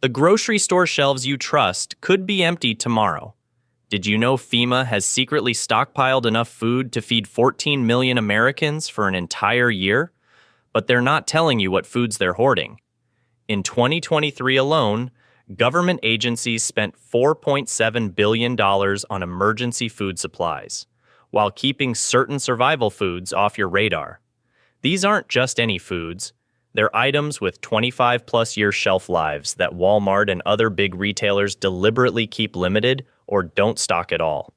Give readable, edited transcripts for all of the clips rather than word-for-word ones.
The grocery store shelves you trust could be empty tomorrow. Did you know FEMA has secretly stockpiled enough food to feed 14 million Americans for an entire year? But they're not telling you what foods they're hoarding. In 2023 alone, government agencies spent $4.7 billion on emergency food supplies, while keeping certain survival foods off your radar. These aren't just any foods. They're items with 25-plus year shelf lives that Walmart and other big retailers deliberately keep limited or don't stock at all.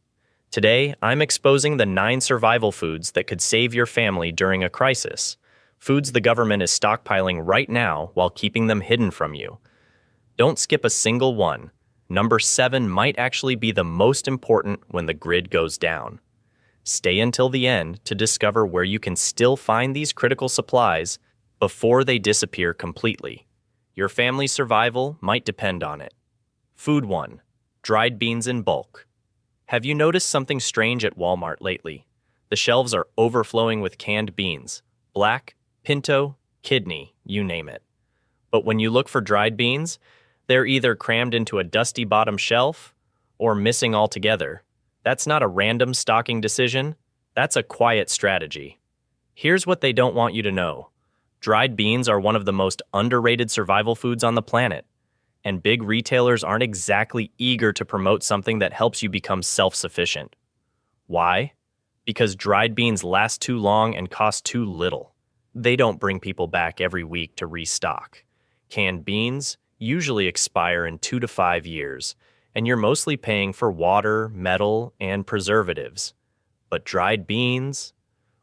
Today, I'm exposing the 9 survival foods that could save your family during a crisis. Foods the government is stockpiling right now while keeping them hidden from you. Don't skip a single one. Number 7 might actually be the most important when the grid goes down. Stay until the end to discover where you can still find these critical supplies before they disappear completely. Your family's survival might depend on it. Food 1. Dried beans in bulk. Have you noticed something strange at Walmart lately? The shelves are overflowing with canned beans. Black, pinto, kidney, you name it. But when you look for dried beans, they're either crammed into a dusty bottom shelf or missing altogether. That's not a random stocking decision. That's a quiet strategy. Here's what they don't want you to know. Dried beans are one of the most underrated survival foods on the planet, and big retailers aren't exactly eager to promote something that helps you become self-sufficient. Why? Because dried beans last too long and cost too little. They don't bring people back every week to restock. Canned beans usually expire in 2 to 5 years, and you're mostly paying for water, metal, and preservatives. But dried beans,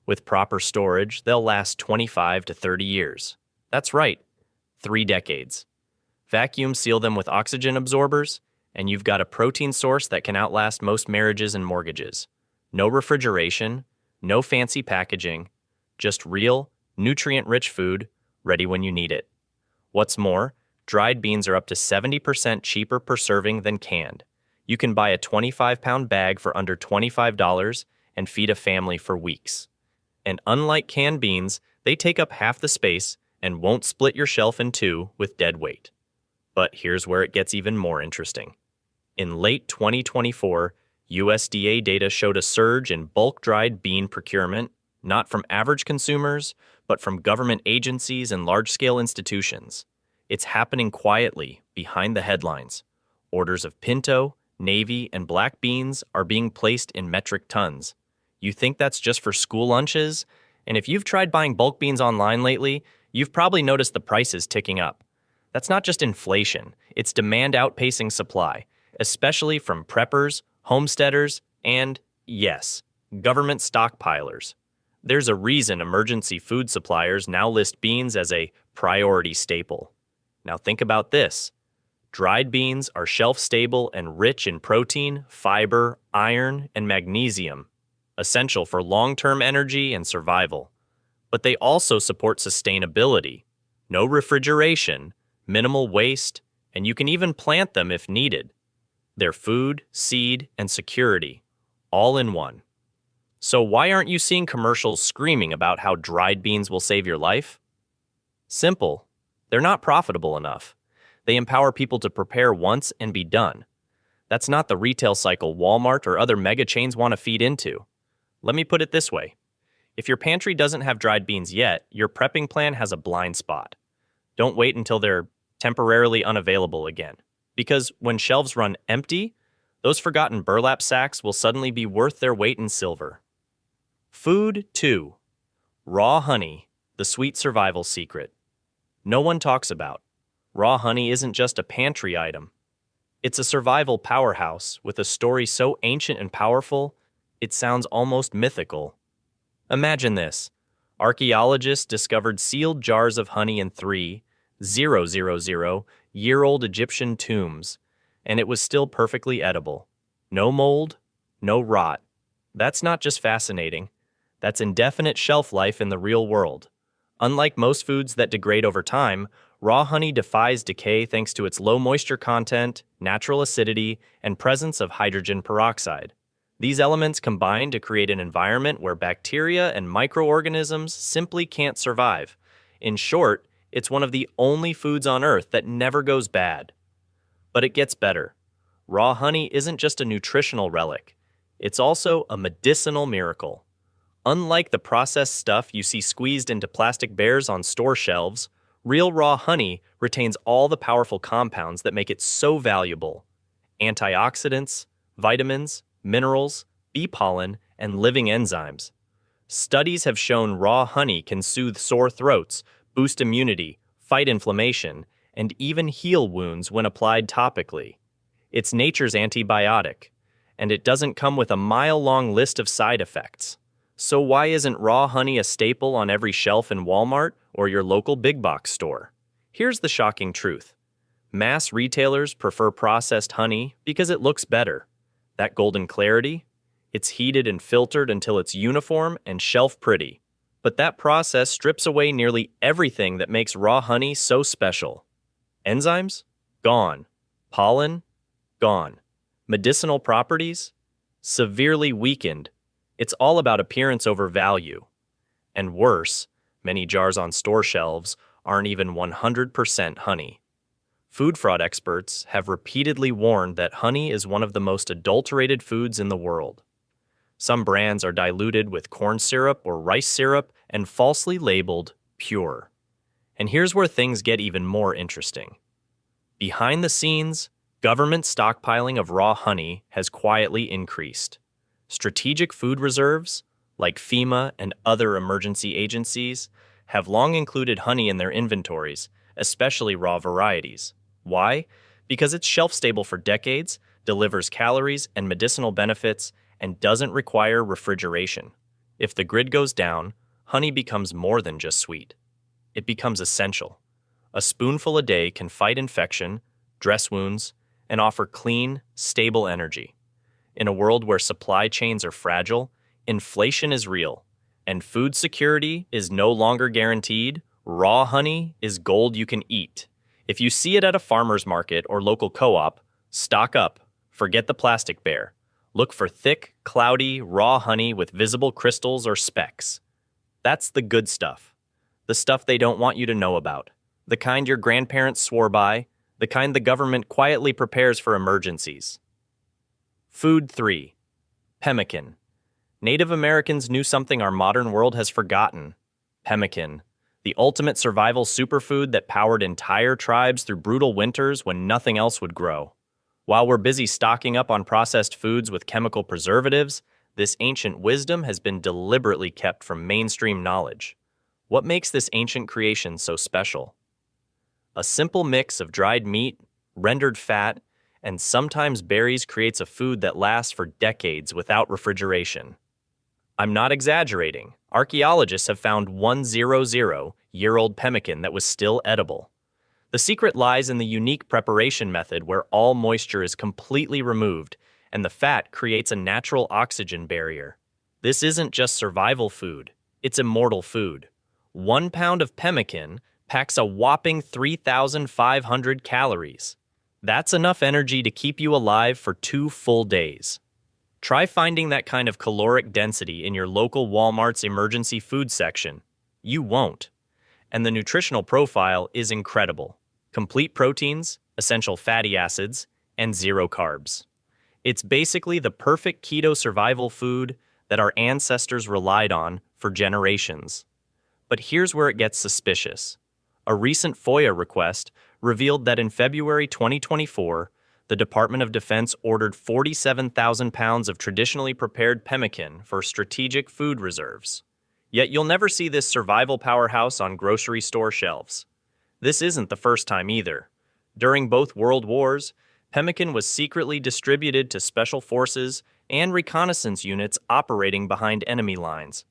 with proper storage, they'll last 25 to 30 years. That's right, 3 decades. Vacuum seal them with oxygen absorbers, and you've got a protein source that can outlast most marriages and mortgages. No refrigeration, no fancy packaging, just real, nutrient-rich food, ready when you need it. What's more, dried beans are up to 70% cheaper per serving than canned. You can buy a 25-pound bag for under $25 and feed a family for weeks. And unlike canned beans, they take up half the space and won't split your shelf in two with dead weight. But here's where it gets even more interesting. In late 2024, USDA data showed a surge in bulk dried bean procurement, not from average consumers, but from government agencies and large-scale institutions. It's happening quietly, behind the headlines. Orders of pinto, navy, and black beans are being placed in metric tons. You think that's just for school lunches? And if you've tried buying bulk beans online lately, you've probably noticed the prices ticking up. That's not just inflation, it's demand outpacing supply, especially from preppers, homesteaders, and, yes, government stockpilers. There's a reason emergency food suppliers now list beans as a priority staple. Now think about this. Dried beans are shelf-stable and rich in protein, fiber, iron, and magnesium, essential for long-term energy and survival. But they also support sustainability. No refrigeration, minimal waste, and you can even plant them if needed. They're food, seed, and security, all in one. So why aren't you seeing commercials screaming about how dried beans will save your life? Simple. They're not profitable enough. They empower people to prepare once and be done. That's not the retail cycle Walmart or other mega chains want to feed into. Let me put it this way. If your pantry doesn't have dried beans yet, your prepping plan has a blind spot. Don't wait until they're temporarily unavailable again. Because when shelves run empty, those forgotten burlap sacks will suddenly be worth their weight in silver. Food 2. Raw honey, the sweet survival secret. No one talks about. Raw honey isn't just a pantry item. It's a survival powerhouse with a story so ancient and powerful, it sounds almost mythical. Imagine this. Archaeologists discovered sealed jars of honey in 3,000-year-old Egyptian tombs, and it was still perfectly edible. No mold, no rot. That's not just fascinating. That's indefinite shelf life in the real world. Unlike most foods that degrade over time, raw honey defies decay thanks to its low moisture content, natural acidity, and presence of hydrogen peroxide. These elements combine to create an environment where bacteria and microorganisms simply can't survive. In short, it's one of the only foods on Earth that never goes bad. But it gets better. Raw honey isn't just a nutritional relic, it's also a medicinal miracle. Unlike the processed stuff you see squeezed into plastic bears on store shelves, real raw honey retains all the powerful compounds that make it so valuable: antioxidants, vitamins, minerals, bee pollen, and living enzymes. Studies have shown raw honey can soothe sore throats, boost immunity, fight inflammation, and even heal wounds when applied topically. It's nature's antibiotic, and it doesn't come with a mile-long list of side effects. So why isn't raw honey a staple on every shelf in Walmart or your local big box store? Here's the shocking truth. Mass retailers prefer processed honey because it looks better. That golden clarity? It's heated and filtered until it's uniform and shelf pretty. But that process strips away nearly everything that makes raw honey so special. Enzymes? Gone. Pollen? Gone. Medicinal properties? Severely weakened. It's all about appearance over value. And worse, many jars on store shelves aren't even 100% honey. Food fraud experts have repeatedly warned that honey is one of the most adulterated foods in the world. Some brands are diluted with corn syrup or rice syrup and falsely labeled pure. And here's where things get even more interesting. Behind the scenes, government stockpiling of raw honey has quietly increased. Strategic food reserves, like FEMA and other emergency agencies, have long included honey in their inventories, especially raw varieties. Why? Because it's shelf-stable for decades, delivers calories and medicinal benefits, and doesn't require refrigeration. If the grid goes down, honey becomes more than just sweet. It becomes essential. A spoonful a day can fight infection, dress wounds, and offer clean, stable energy. In a world where supply chains are fragile, inflation is real, and food security is no longer guaranteed, raw honey is gold you can eat. If you see it at a farmer's market or local co-op, stock up. Forget the plastic bear. Look for thick, cloudy, raw honey with visible crystals or specks. That's the good stuff. The stuff they don't want you to know about. The kind your grandparents swore by. The kind the government quietly prepares for emergencies. Food 3. Pemmican. Native Americans knew something our modern world has forgotten. Pemmican, the ultimate survival superfood that powered entire tribes through brutal winters when nothing else would grow. While we're busy stocking up on processed foods with chemical preservatives, this ancient wisdom has been deliberately kept from mainstream knowledge. What makes this ancient creation so special? A simple mix of dried meat, rendered fat, and sometimes berries creates a food that lasts for decades without refrigeration. I'm not exaggerating. Archaeologists have found 100-year-old pemmican that was still edible. The secret lies in the unique preparation method where all moisture is completely removed and the fat creates a natural oxygen barrier. This isn't just survival food, it's immortal food. 1 pound of pemmican packs a whopping 3,500 calories. That's enough energy to keep you alive for 2 full days. Try finding that kind of caloric density in your local Walmart's emergency food section. You won't. And the nutritional profile is incredible. Complete proteins, essential fatty acids, and 0 carbs. It's basically the perfect keto survival food that our ancestors relied on for generations. But here's where it gets suspicious. A recent FOIA request revealed that in February 2024, the Department of Defense ordered 47,000 pounds of traditionally prepared pemmican for strategic food reserves. Yet you'll never see this survival powerhouse on grocery store shelves. This isn't the first time either. During both World Wars, pemmican was secretly distributed to special forces and reconnaissance units operating behind enemy lines.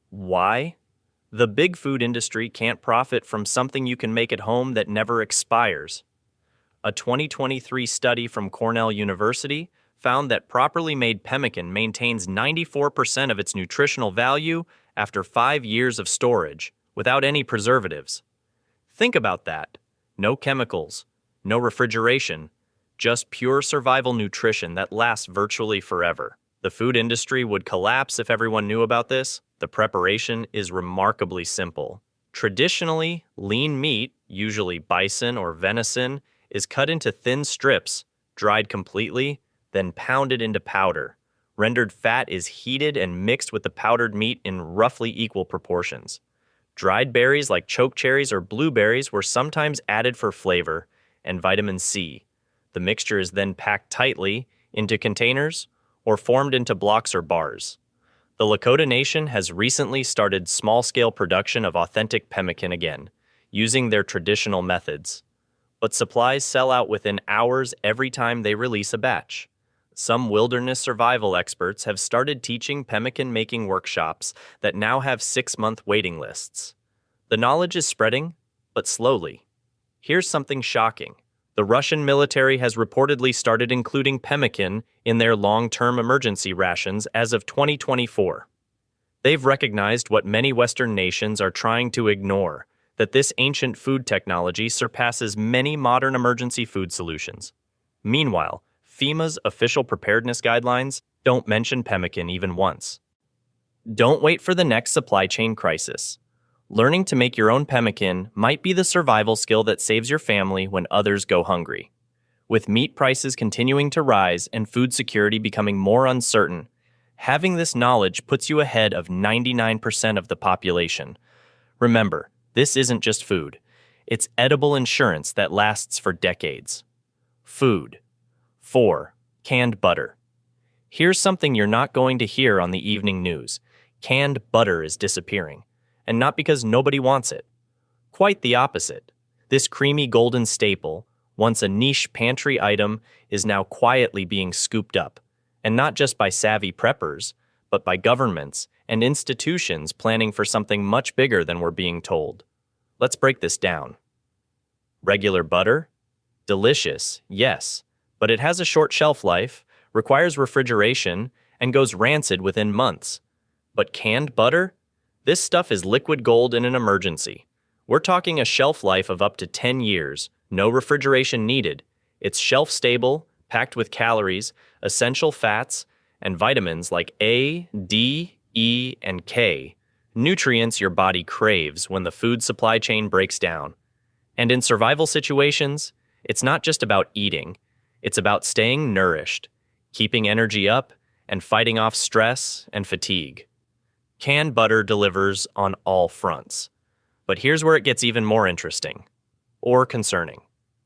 Why? The big food industry can't profit from something you can make at home that never expires. A 2023 study from Cornell University found that properly made pemmican maintains 94% of its nutritional value after 5 years of storage, without any preservatives. Think about that. No chemicals, no refrigeration, just pure survival nutrition that lasts virtually forever. The food industry would collapse if everyone knew about this. The preparation is remarkably simple. Traditionally, lean meat, usually bison or venison, is cut into thin strips, dried completely, then pounded into powder. Rendered fat is heated and mixed with the powdered meat in roughly equal proportions. Dried berries like choke cherries or blueberries were sometimes added for flavor and vitamin C. The mixture is then packed tightly into containers or formed into blocks or bars. The Lakota Nation has recently started small-scale production of authentic pemmican again, using their traditional methods. But supplies sell out within hours every time they release a batch. Some wilderness survival experts have started teaching pemmican-making workshops that now have 6-month waiting lists. The knowledge is spreading, but slowly. Here's something shocking. The Russian military has reportedly started including pemmican in their long-term emergency rations as of 2024. They've recognized what many Western nations are trying to ignore, that this ancient food technology surpasses many modern emergency food solutions. Meanwhile, FEMA's official preparedness guidelines don't mention pemmican even once. Don't wait for the next supply chain crisis. Learning to make your own pemmican might be the survival skill that saves your family when others go hungry. With meat prices continuing to rise and food security becoming more uncertain, having this knowledge puts you ahead of 99% of the population. Remember, this isn't just food. It's edible insurance that lasts for decades. Food. 4. Canned butter. Here's something you're not going to hear on the evening news. Canned butter is disappearing. And not because nobody wants it. Quite the opposite. This creamy golden staple, once a niche pantry item, is now quietly being scooped up. And not just by savvy preppers, but by governments and institutions planning for something much bigger than we're being told. Let's break this down. Regular butter? Delicious, yes. But it has a short shelf life, requires refrigeration, and goes rancid within months. But canned butter? This stuff is liquid gold in an emergency. We're talking a shelf life of up to 10 years, no refrigeration needed. It's shelf-stable, packed with calories, essential fats, and vitamins like A, D, E, and K, nutrients your body craves when the food supply chain breaks down. And in survival situations, it's not just about eating. It's about staying nourished, keeping energy up, and fighting off stress and fatigue. Canned butter delivers on all fronts. But here's where it gets even more interesting, or concerning.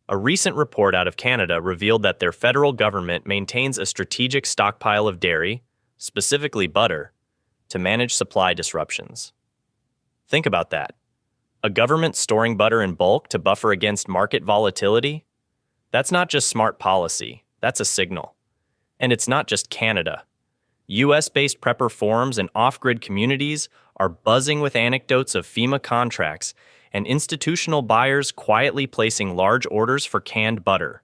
A recent report out of Canada revealed that their federal government maintains a strategic stockpile of dairy, specifically butter, to manage supply disruptions. Think about that. A government storing butter in bulk to buffer against market volatility? That's not just smart policy, that's a signal. And it's not just Canada. US-based prepper forums and off-grid communities are buzzing with anecdotes of FEMA contracts and institutional buyers quietly placing large orders for canned butter.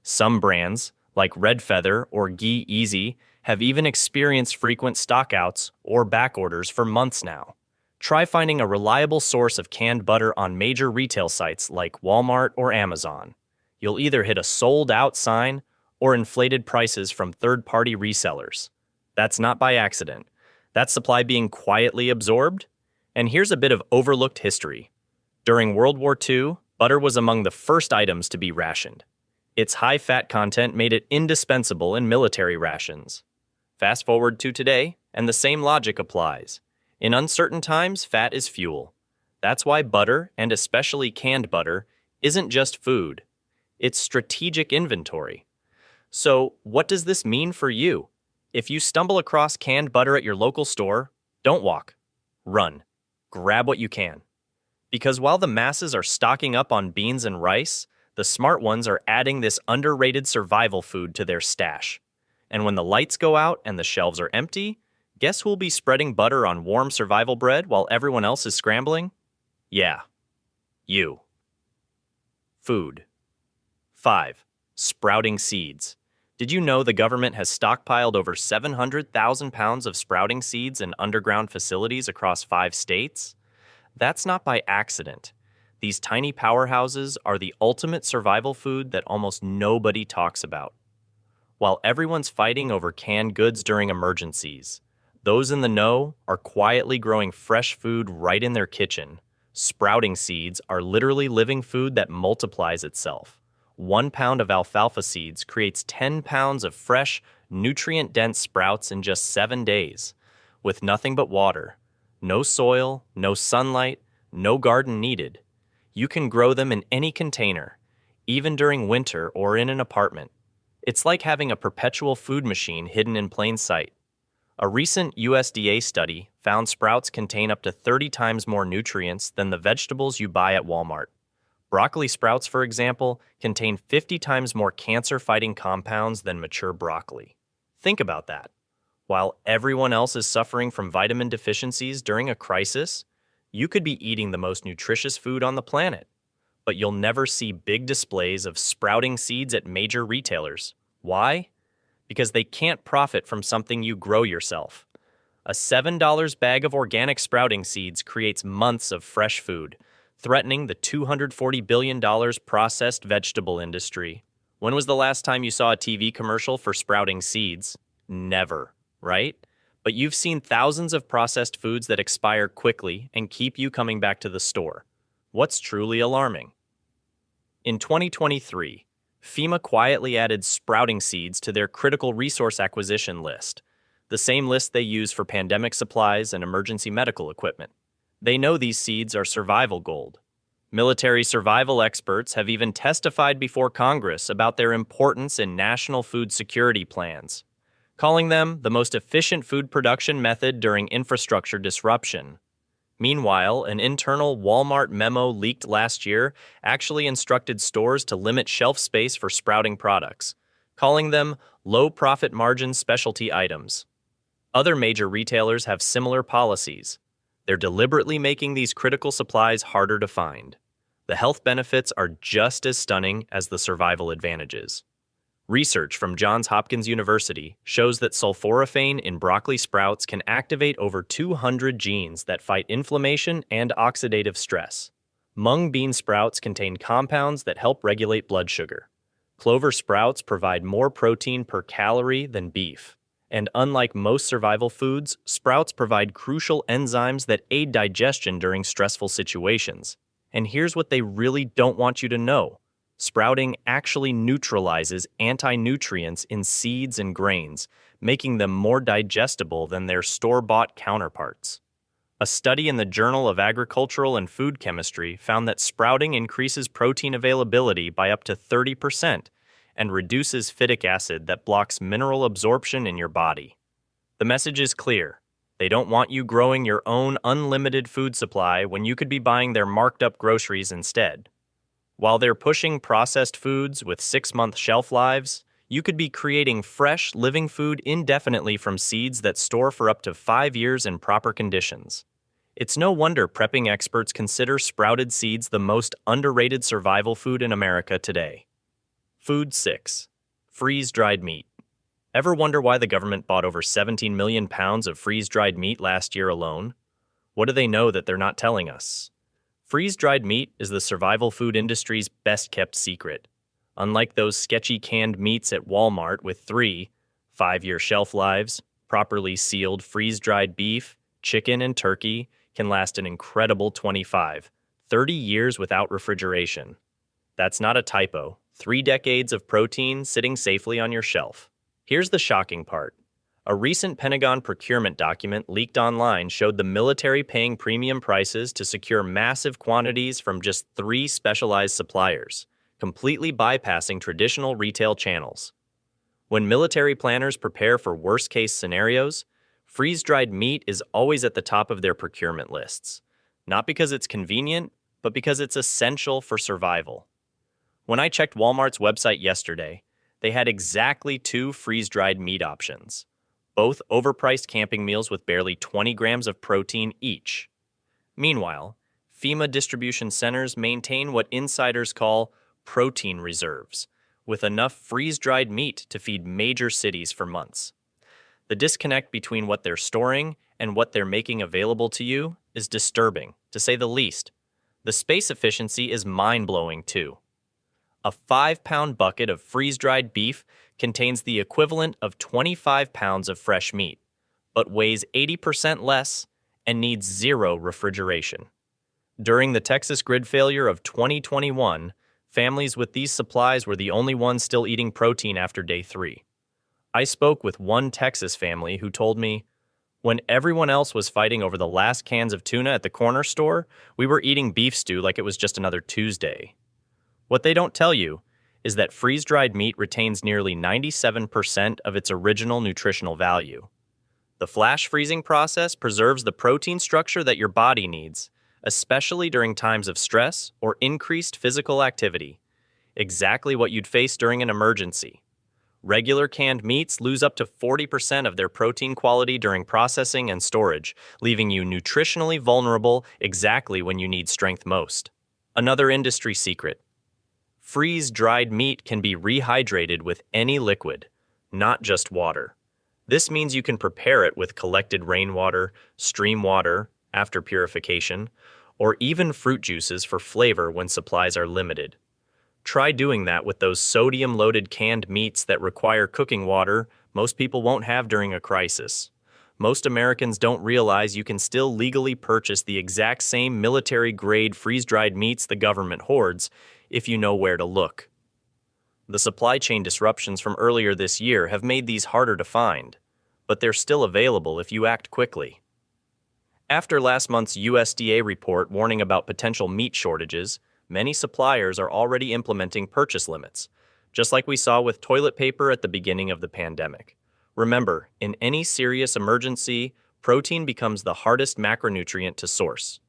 Some brands, like Red Feather or Ghee Easy, have even experienced frequent stockouts or back orders for months now. Try finding a reliable source of canned butter on major retail sites like Walmart or Amazon. You'll either hit a sold-out sign or inflated prices from third-party resellers. That's not by accident. That's supply being quietly absorbed. And here's a bit of overlooked history. During World War II, butter was among the first items to be rationed. Its high fat content made it indispensable in military rations. Fast forward to today, and the same logic applies. In uncertain times, fat is fuel. That's why butter, and especially canned butter, isn't just food. It's strategic inventory. So, what does this mean for you? If you stumble across canned butter at your local store, don't walk. Run. Grab what you can. Because while the masses are stocking up on beans and rice, the smart ones are adding this underrated survival food to their stash. And when the lights go out and the shelves are empty, guess who'll be spreading butter on warm survival bread while everyone else is scrambling? Yeah, you. Food. 5. Sprouting seeds. Did you know the government has stockpiled over 700,000 pounds of sprouting seeds in underground facilities across 5 states? That's not by accident. These tiny powerhouses are the ultimate survival food that almost nobody talks about. While everyone's fighting over canned goods during emergencies, those in the know are quietly growing fresh food right in their kitchen. Sprouting seeds are literally living food that multiplies itself. 1 pound of alfalfa seeds creates 10 pounds of fresh, nutrient-dense sprouts in just 7 days, with nothing but water. No soil, no sunlight, no garden needed. You can grow them in any container, even during winter or in an apartment. It's like having a perpetual food machine hidden in plain sight. A recent USDA study found sprouts contain up to 30 times more nutrients than the vegetables you buy at Walmart. Broccoli sprouts, for example, contain 50 times more cancer-fighting compounds than mature broccoli. Think about that. While everyone else is suffering from vitamin deficiencies during a crisis, you could be eating the most nutritious food on the planet. But you'll never see big displays of sprouting seeds at major retailers. Why? Because they can't profit from something you grow yourself. A $7 bag of organic sprouting seeds creates months of fresh food, threatening the $240 billion processed vegetable industry. When was the last time you saw a TV commercial for sprouting seeds? Never, right? But you've seen thousands of processed foods that expire quickly and keep you coming back to the store. What's truly alarming? In 2023, FEMA quietly added sprouting seeds to their critical resource acquisition list, the same list they use for pandemic supplies and emergency medical equipment. They know these seeds are survival gold. Military survival experts have even testified before Congress about their importance in national food security plans, calling them the most efficient food production method during infrastructure disruption. Meanwhile, an internal Walmart memo leaked last year actually instructed stores to limit shelf space for sprouting products, calling them low-profit margin specialty items. Other major retailers have similar policies. They're deliberately making these critical supplies harder to find. The health benefits are just as stunning as the survival advantages. Research from Johns Hopkins University shows that sulforaphane in broccoli sprouts can activate over 200 genes that fight inflammation and oxidative stress. Mung bean sprouts contain compounds that help regulate blood sugar. Clover sprouts provide more protein per calorie than beef. And unlike most survival foods, sprouts provide crucial enzymes that aid digestion during stressful situations. And here's what they really don't want you to know. Sprouting actually neutralizes anti-nutrients in seeds and grains, making them more digestible than their store-bought counterparts. A study in the Journal of Agricultural and Food Chemistry found that sprouting increases protein availability by up to 30% and reduces phytic acid that blocks mineral absorption in your body. The message is clear. They don't want you growing your own unlimited food supply when you could be buying their marked-up groceries instead. While they're pushing processed foods with 6-month shelf lives, you could be creating fresh, living food indefinitely from seeds that store for up to 5 years in proper conditions. It's no wonder prepping experts consider sprouted seeds the most underrated survival food in America today. Food 6. Freeze-dried meat. Ever wonder why the government bought over 17 million pounds of freeze-dried meat last year alone? What do they know that they're not telling us? Freeze-dried meat is the survival food industry's best-kept secret. Unlike those sketchy canned meats at Walmart with 3 5-year shelf lives, properly sealed freeze-dried beef, chicken, and turkey can last an incredible 25, 30 years without refrigeration. That's not a typo. 3 decades of protein sitting safely on your shelf. Here's the shocking part. A recent Pentagon procurement document leaked online showed the military paying premium prices to secure massive quantities from just 3 specialized suppliers, completely bypassing traditional retail channels. When military planners prepare for worst-case scenarios, freeze-dried meat is always at the top of their procurement lists, not because it's convenient, but because it's essential for survival. When I checked Walmart's website yesterday, they had exactly 2 freeze-dried meat options, both overpriced camping meals with barely 20 grams of protein each. Meanwhile, FEMA distribution centers maintain what insiders call protein reserves, with enough freeze-dried meat to feed major cities for months. The disconnect between what they're storing and what they're making available to you is disturbing, to say the least. The space efficiency is mind-blowing, too. A 5-pound bucket of freeze-dried beef contains the equivalent of 25 pounds of fresh meat, but weighs 80% less and needs 0 refrigeration. During the Texas grid failure of 2021, Families with these supplies were the only ones still eating protein after day 3. I spoke with one Texas family who told me, when everyone else was fighting over the last cans of tuna at the corner store, we were eating beef stew like it was just another Tuesday. What they don't tell you is that freeze-dried meat retains nearly 97% of its original nutritional value. The flash freezing process preserves the protein structure that your body needs, especially during times of stress or increased physical activity. Exactly what you'd face during an emergency. Regular canned meats lose up to 40% of their protein quality during processing and storage, leaving you nutritionally vulnerable exactly when you need strength most. Another industry secret: freeze-dried meat can be rehydrated with any liquid, not just water. This means you can prepare it with collected rainwater, stream water after purification, or even fruit juices for flavor when supplies are limited. Try doing that with those sodium-loaded canned meats that require cooking water most people won't have during a crisis. Most Americans don't realize you can still legally purchase the exact same military-grade freeze-dried meats the government hoards if you know where to look. The supply chain disruptions from earlier this year have made these harder to find, but they're still available if you act quickly. After last month's USDA report warning about potential meat shortages, many suppliers are already implementing purchase limits, just like we saw with toilet paper at the beginning of the pandemic. Remember, in any serious emergency, protein becomes the hardest macronutrient to source.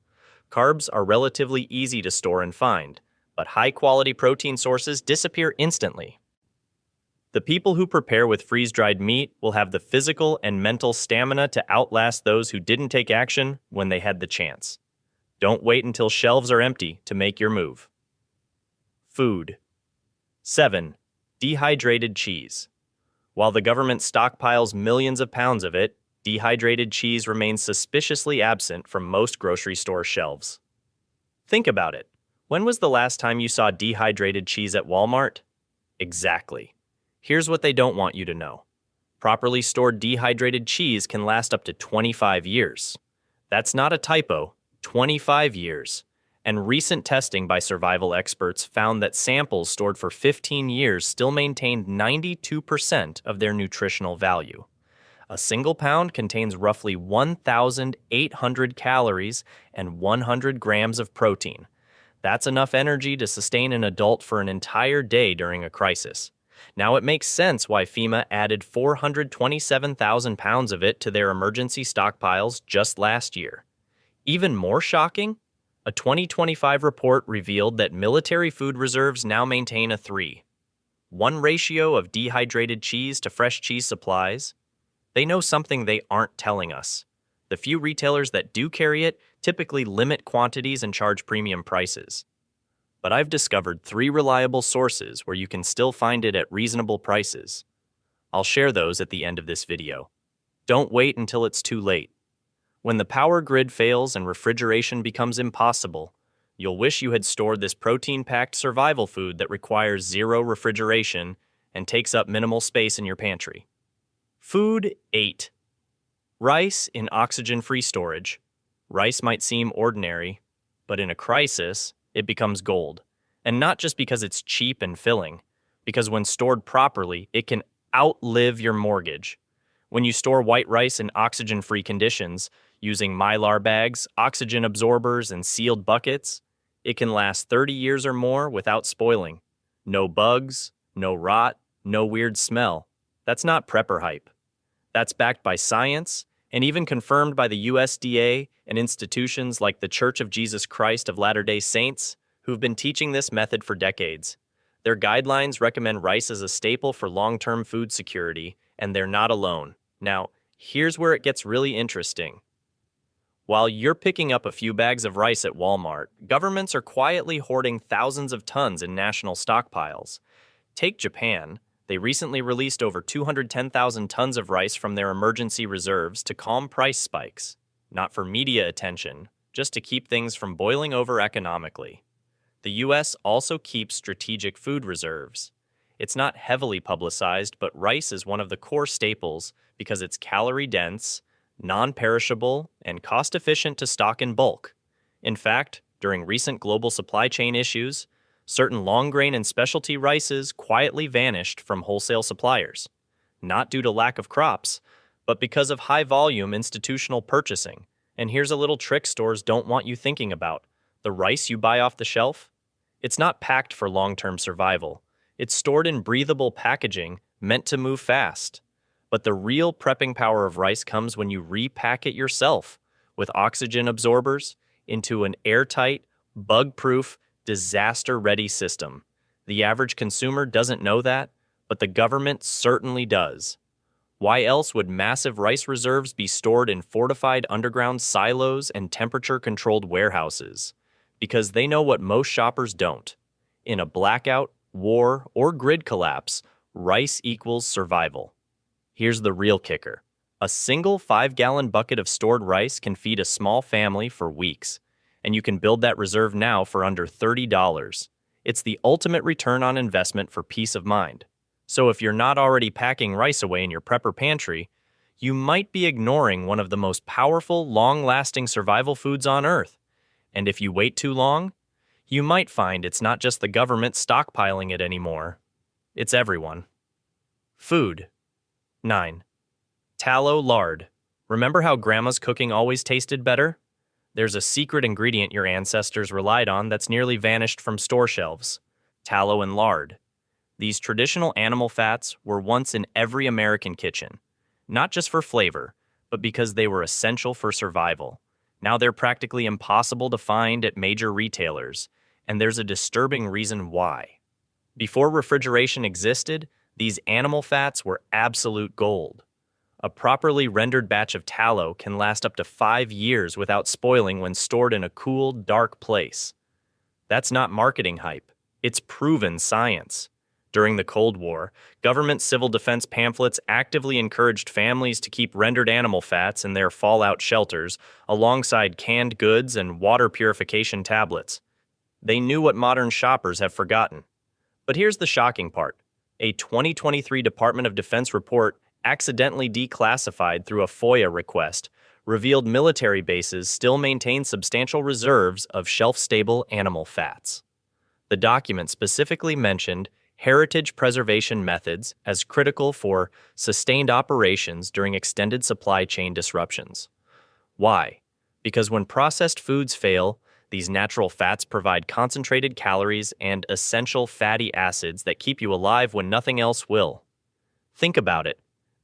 Carbs are relatively easy to store and find, but high-quality protein sources disappear instantly. The people who prepare with freeze-dried meat will have the physical and mental stamina to outlast those who didn't take action when they had the chance. Don't wait until shelves are empty to make your move. Food. 7. Dehydrated cheese. While the government stockpiles millions of pounds of it, dehydrated cheese remains suspiciously absent from most grocery store shelves. Think about it. When was the last time you saw dehydrated cheese at Walmart? Exactly. Here's what they don't want you to know. Properly stored dehydrated cheese can last up to 25 years. That's not a typo. 25 years, and recent testing by survival experts found that samples stored for 15 years still maintained 92% of their nutritional value. A single pound contains roughly 1,800 calories and 100 grams of protein. That's enough energy to sustain an adult for an entire day during a crisis. Now it makes sense why FEMA added 427,000 pounds of it to their emergency stockpiles just last year. Even more shocking, a 2025 report revealed that military food reserves now maintain a 3:1 ratio of dehydrated cheese to fresh cheese supplies. They know something they aren't telling us. The few retailers that do carry it typically limit quantities and charge premium prices. But I've discovered 3 reliable sources where you can still find it at reasonable prices. I'll share those at the end of this video. Don't wait until it's too late. When the power grid fails and refrigeration becomes impossible, you'll wish you had stored this protein-packed survival food that requires 0 refrigeration and takes up minimal space in your pantry. Food 8. Rice in oxygen-free storage. Rice might seem ordinary, but in a crisis, it becomes gold. And not just because it's cheap and filling, because when stored properly, it can outlive your mortgage. When you store white rice in oxygen-free conditions, using Mylar bags, oxygen absorbers, and sealed buckets, it can last 30 years or more without spoiling. No bugs, no rot, no weird smell. That's not prepper hype. That's backed by science and even confirmed by the USDA and institutions like the Church of Jesus Christ of Latter-day Saints, who've been teaching this method for decades. Their guidelines recommend rice as a staple for long-term food security, and they're not alone. Now, here's where it gets really interesting. While you're picking up a few bags of rice at Walmart, governments are quietly hoarding thousands of tons in national stockpiles. Take Japan. They recently released over 210,000 tons of rice from their emergency reserves to calm price spikes. Not for media attention, just to keep things from boiling over economically. The U.S. also keeps strategic food reserves. It's not heavily publicized, but rice is one of the core staples because it's calorie-dense, non-perishable, and cost-efficient to stock in bulk. In fact, during recent global supply chain issues, Certain long grain and specialty rices quietly vanished from wholesale suppliers, not due to lack of crops, but because of high volume institutional purchasing. And here's a little trick stores don't want you thinking about. The rice you buy off the shelf? It's not packed for long-term survival. It's stored in breathable packaging meant to move fast. But the real prepping power of rice comes when you repack it yourself with oxygen absorbers into an airtight, bug-proof, disaster-ready system. The average consumer doesn't know that, but the government certainly does. Why else would massive rice reserves be stored in fortified underground silos and temperature-controlled warehouses? Because they know what most shoppers don't. In a blackout, war, or grid collapse, rice equals survival. Here's the real kicker. A single 5-gallon bucket of stored rice can feed a small family for weeks, and you can build that reserve now for under $30. It's the ultimate return on investment for peace of mind. So if you're not already packing rice away in your prepper pantry, you might be ignoring one of the most powerful, long-lasting survival foods on Earth. And if you wait too long, you might find it's not just the government stockpiling it anymore. It's everyone. Food. 9. Tallow lard. Remember how Grandma's cooking always tasted better? There's a secret ingredient your ancestors relied on that's nearly vanished from store shelves. Tallow and lard. These traditional animal fats were once in every American kitchen, not just for flavor, but because they were essential for survival. Now they're practically impossible to find at major retailers, and there's a disturbing reason why. Before refrigeration existed, these animal fats were absolute gold. A properly rendered batch of tallow can last up to 5 years without spoiling when stored in a cool, dark place. That's not marketing hype. It's proven science. During the Cold War, government civil defense pamphlets actively encouraged families to keep rendered animal fats in their fallout shelters alongside canned goods and water purification tablets. They knew what modern shoppers have forgotten. But here's the shocking part. A 2023 Department of Defense report accidentally declassified through a FOIA request revealed military bases still maintain substantial reserves of shelf-stable animal fats. The document specifically mentioned heritage preservation methods as critical for sustained operations during extended supply chain disruptions. Why? Because when processed foods fail, these natural fats provide concentrated calories and essential fatty acids that keep you alive when nothing else will. Think about it.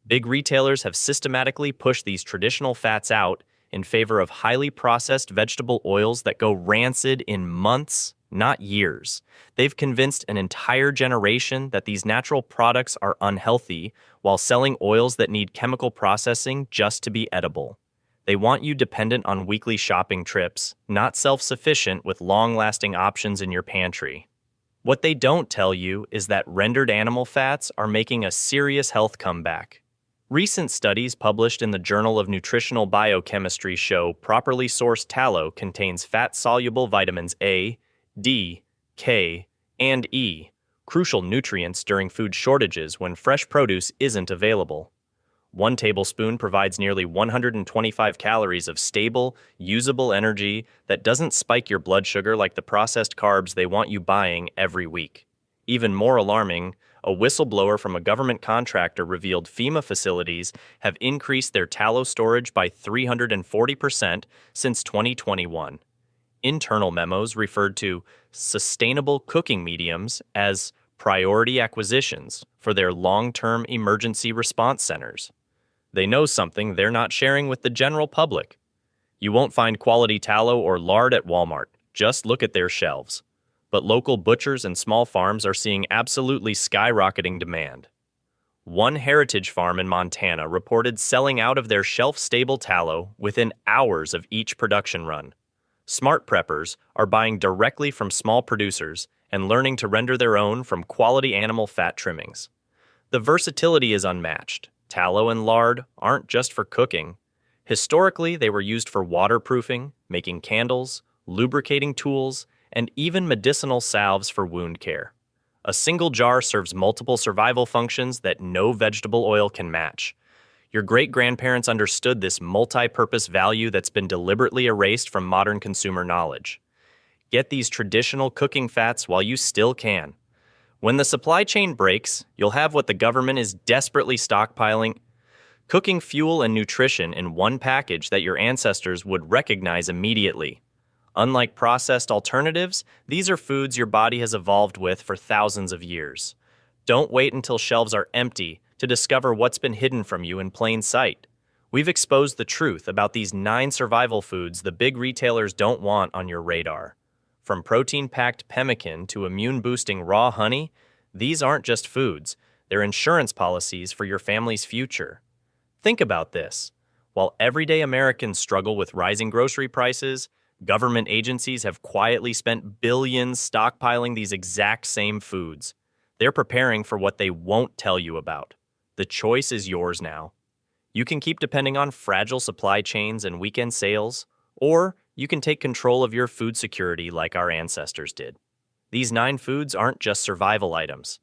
Big retailers have systematically pushed these traditional fats out in favor of highly processed vegetable oils that go rancid in months, not years. They've convinced an entire generation that these natural products are unhealthy while selling oils that need chemical processing just to be edible. They want you dependent on weekly shopping trips, not self-sufficient with long-lasting options in your pantry. What they don't tell you is that rendered animal fats are making a serious health comeback. Recent studies published in the Journal of Nutritional Biochemistry show properly sourced tallow contains fat-soluble vitamins A, D, K, and E, crucial nutrients during food shortages when fresh produce isn't available. 1 tablespoon provides nearly 125 calories of stable, usable energy that doesn't spike your blood sugar like the processed carbs they want you buying every week. Even more alarming, a whistleblower from a government contractor revealed FEMA facilities have increased their tallow storage by 340% since 2021. Internal memos referred to sustainable cooking mediums as priority acquisitions for their long-term emergency response centers. They know something they're not sharing with the general public. You won't find quality tallow or lard at Walmart. Just look at their shelves. But local butchers and small farms are seeing absolutely skyrocketing demand. One heritage farm in Montana reported selling out of their shelf-stable tallow within hours of each production run. Smart preppers are buying directly from small producers and learning to render their own from quality animal fat trimmings. The versatility is unmatched. Tallow and lard aren't just for cooking. Historically, they were used for waterproofing, making candles, lubricating tools, and even medicinal salves for wound care. A single jar serves multiple survival functions that no vegetable oil can match. Your great-grandparents understood this multi-purpose value that's been deliberately erased from modern consumer knowledge. Get these traditional cooking fats while you still can. When the supply chain breaks, you'll have what the government is desperately stockpiling: cooking fuel and nutrition in one package that your ancestors would recognize immediately. Unlike processed alternatives, these are foods your body has evolved with for thousands of years. Don't wait until shelves are empty to discover what's been hidden from you in plain sight. We've exposed the truth about these 9 survival foods the big retailers don't want on your radar. From protein-packed pemmican to immune-boosting raw honey, these aren't just foods, they're insurance policies for your family's future. Think about this. While everyday Americans struggle with rising grocery prices, government agencies have quietly spent billions stockpiling these exact same foods. They're preparing for what they won't tell you about. The choice is yours now. You can keep depending on fragile supply chains and weekend sales, or you can take control of your food security like our ancestors did. These 9 foods aren't just survival items.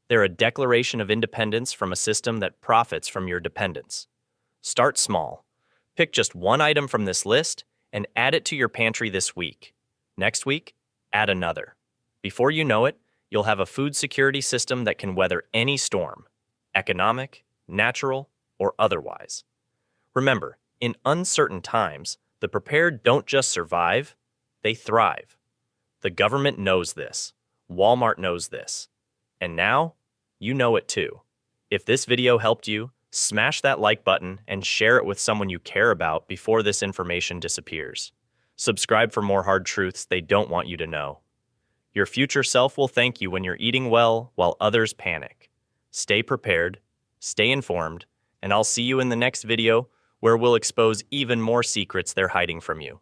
They're a declaration of independence from a system that profits from your dependence. Start small. Pick just one item from this list and add it to your pantry this week. Next week, add another. Before you know it, you'll have a food security system that can weather any storm, economic, natural, or otherwise. Remember, in uncertain times, the prepared don't just survive, they thrive. The government knows this. Walmart knows this. And now, you know it too. If this video helped you, smash that like button and share it with someone you care about before this information disappears. Subscribe for more hard truths they don't want you to know. Your future self will thank you when you're eating well while others panic. Stay prepared, stay informed, and I'll see you in the next video where we'll expose even more secrets they're hiding from you.